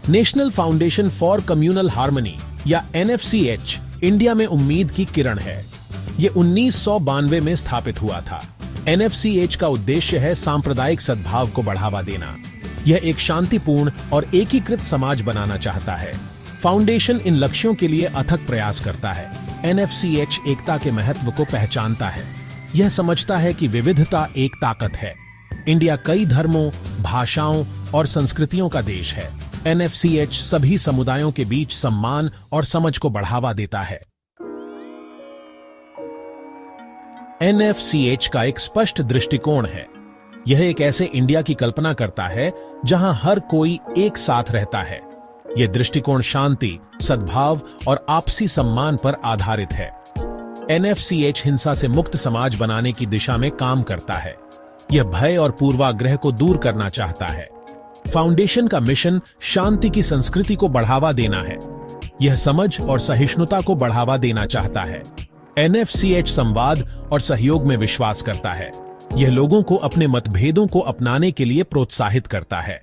National foundation for communal harmony या NFCH India में उम्मीद की किरण है। ये 1992 में स्थापित हुआ था। NFCH का उद्देश्य है सांप्रदायिक सद्भाव को बढ़ावा देना। यह एक शांतिपूर्ण और एकीकृत समाज बनाना चाहता है। फाउंडेशन इन लक्ष्यों के लिए अथक प्रयास करता है। NFCH एकता के महत्व को पहचानता है। यह समझता है कि विविधता एक ताकत है। इंडिया कई धर्मों, भाषाओं और संस्कृतियों का देश है। NFCH सभी समुदायों के बीच सम्मान और समझ को बढ़ावा देता है। NFCH का एक स्पष्ट दृष्टिकोण है। यह एक ऐसे इंडिया की कल्पना करता है जहां हर कोई एक साथ रहता है। यह दृष्टिकोण शांति, सद्भाव और आपसी सम्मान पर आधारित है। NFCH हिंसा से मुक्त समाज बनाने की दिशा में काम करता है। यह भय और पूर्वाग्रह को दूर करना चाहता है। फाउंडेशन का मिशन शांति की संस्कृति को बढ़ावा देना है। यह समझ और सहिष्णुता को बढ़ावा देना चाहता है। NFCH संवाद और सहयोग में विश्वास करता है। यह लोगों को अपने मतभेदों को अपनाने के लिए प्रोत्साहित करता है।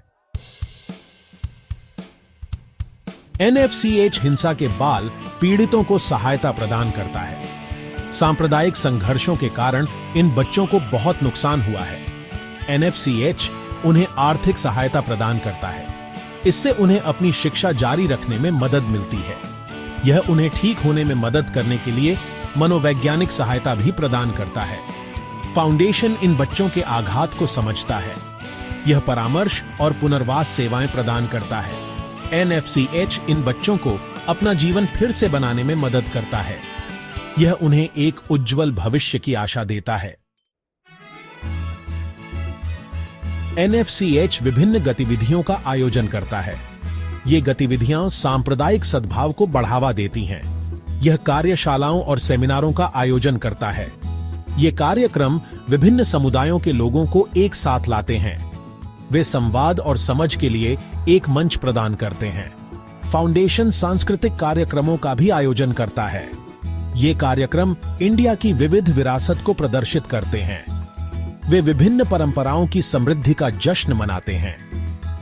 NFCH हिंसा के बाल पीड़ितों को सहायता प्रदान करता है। सांप्रदायिक संघर्षों के कारण इन बच्चों को बहुत नुकसान हुआ है। NFCH उन्हें आर्थिक सहायता प्रदान करता है। इससे उन्हें अपनी शिक्षा जारी रखने में मदद मिलती है। यह उन्हें ठीक होने में मदद करने के लिए मनोवैज्ञानिक सहायता भी प्रदान करता है। फाउंडेशन इन बच्चों के आघात को समझता है। यह परामर्श और पुनर्वास सेवाएं प्रदान करता है। NFCH इन बच्चों को अपना जीवन फिर से बनाने में मदद करता है। यह उन्हें एक उज्जवल भविष्य की आशा देता है। NFCH विभिन्न गतिविधियों का आयोजन करता है। ये गतिविधियां सांप्रदायिक सद्भाव को बढ़ावा देती हैं। यह कार्यशालाओं और सेमिनारों का आयोजन करता है। ये कार्यक्रम विभिन्न समुदायों के लोगों को एक साथ लाते हैं। वे संवाद और समझ के लिए एक मंच प्रदान करते हैं। फाउंडेशन सांस्कृतिक कार्यक्रमों का भी आयोजन करता है। ये कार्यक्रम इंडिया की विविध विरासत को प्रदर्शित करते हैं। वे विभिन्न परंपराओं की समृद्धि का जश्न मनाते हैं।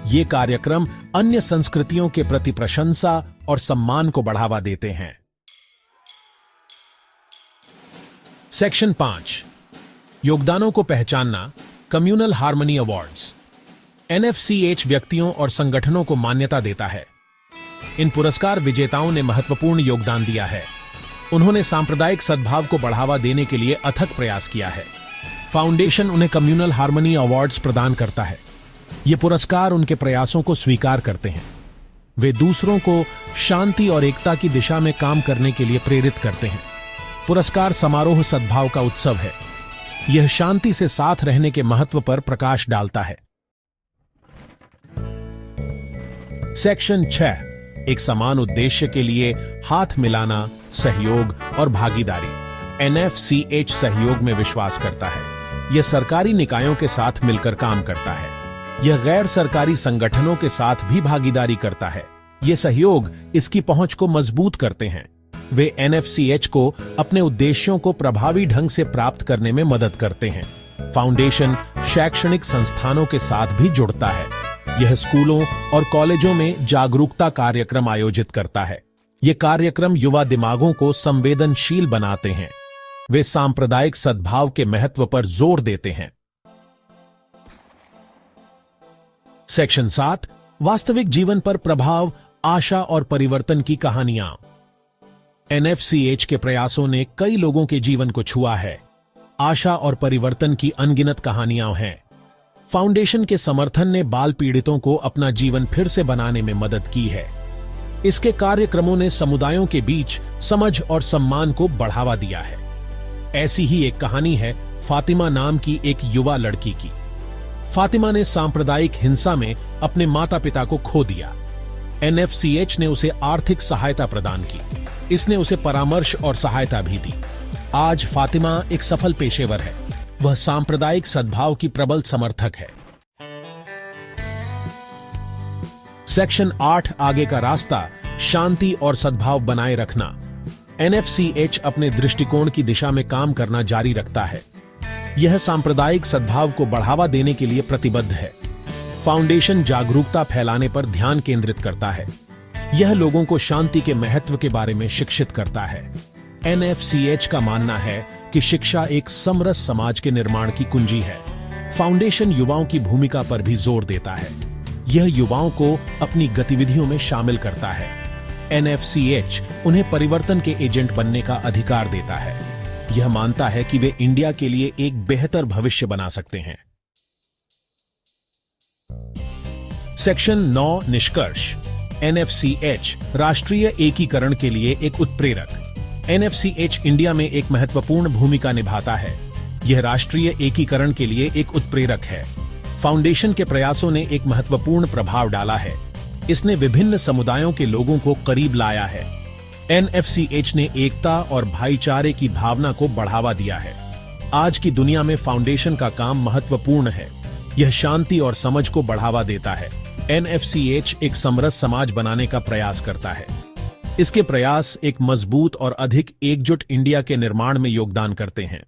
ये कार्यक्रम अन्य संस्कृतियों के प्रति प्रशंसा और सम्मान को बढ़ावा देते हैं। सेक्शन 5 योगदानों को पहचानना, कम्युनल हार्मनी अवार्ड्स। NFCH व्यक्तियों और संगठनों को मान्यता देता है। इन पुरस्कार विजेताओं ने महत्वपूर्ण योगदान दिया है। उन्होंने सांप्रदायिक सद्भाव को बढ़ावा देने के लिए अथक प्रयास किया है। फाउंडेशन उन्हें कम्युनल हार्मनी अवार्ड्स प्रदान करता है। ये पुरस्कार उनके प्रयासों को स्वीकार करते हैं। वे दूसरों को शांति और एकता की दिशा में काम करने के लिए प्रेरित करते हैं। पुरस्कार समारोह सद्भाव का उत्सव है। यह शांति से साथ रहने के महत्व पर प्रकाश डालता है। सेक्शन 6 एक समान उद्देश्य के लिए हाथ मिलाना, सहयोग और भागीदारी। NFCH सहयोग में विश्वास करता है। यह सरकारी निकायों के साथ मिलकर काम करता है। यह गैर सरकारी संगठनों के साथ भी भागीदारी करता है। ये सहयोग इसकी पहुंच को मजबूत करते हैं। वे NFCH को अपने उद्देश्यों को प्रभावी ढंग से प्राप्त करने में मदद करते हैं। फाउंडेशन शैक्षणिक संस्थानों के साथ भी जुड़ता है। यह स्कूलों और कॉलेजों में जागरूकता कार्यक्रम आयोजित करता है। ये कार्यक्रम युवा दिमागों को संवेदनशील बनाते हैं। वे सांप्रदायिक सद्भाव के महत्व पर जोर देते हैं। सेक्शन 7 वास्तविक जीवन पर प्रभाव, आशा और परिवर्तन की कहानियां। NFCH के प्रयासों ने कई लोगों के जीवन को छुआ है। आशा और परिवर्तन की अनगिनत कहानियां हैं। फाउंडेशन के समर्थन ने बाल पीड़ितों को अपना जीवन फिर से बनाने में मदद की है। इसके कार्यक्रमों ने समुदायों के बीच समझ और सम्मान को बढ़ावा दिया है। ऐसी ही एक कहानी है फातिमा नाम की एक युवा लड़की की। फातिमा ने सांप्रदायिक हिंसा में अपने माता पिता को खो दिया। NFCH ने उसे आर्थिक सहायता प्रदान की। इसने उसे परामर्श और सहायता भी दी। आज फातिमा एक सफल पेशेवर है। वह सांप्रदायिक सद्भाव की प्रबल समर्थक है। सेक्शन 8 आगे का रास्ता, शांति और सद्भाव बनाए रखना। NFCH अपने दृष्टिकोण की दिशा में काम करना जारी रखता है। यह सांप्रदायिक सद्भाव को बढ़ावा देने के लिए प्रतिबद्ध है। फाउंडेशन जागरूकता फैलाने पर ध्यान केंद्रित करता है। यह लोगों को शांति के महत्व के बारे में शिक्षित करता है। एनएफसीएच का मानना है कि शिक्षा एक समरस समाज के निर्माण की कुंजी है। फाउंडेशन युवाओं की भूमिका पर भी जोर देता है। यह युवाओं को अपनी गतिविधियों में शामिल करता है। एनएफसीएच उन्हें परिवर्तन के एजेंट बनने का अधिकार देता है। यह मानता है कि वे इंडिया के लिए एक बेहतर भविष्य बना सकते हैं। सेक्शन 9 निष्कर्ष। एनएफसीएच राष्ट्रीय एकीकरण के लिए एक उत्प्रेरक। एनएफसीएच इंडिया में एक महत्वपूर्ण भूमिका निभाता है। यह राष्ट्रीय एकीकरण के लिए एक उत्प्रेरक है। फाउंडेशन के प्रयासों ने एक महत्वपूर्ण प्रभाव डाला है। इसने विभिन्न समुदायों के लोगों को करीब लाया है। एनएफसीएच ने एकता और भाईचारे की भावना को बढ़ावा दिया है। आज की दुनिया में फाउंडेशन का काम महत्वपूर्ण है। यह शांति और समझ को बढ़ावा देता है। एनएफसीएच एक समरस समाज बनाने का प्रयास करता है। इसके प्रयास एक मजबूत और अधिक एकजुट इंडिया के निर्माण में योगदान करते हैं।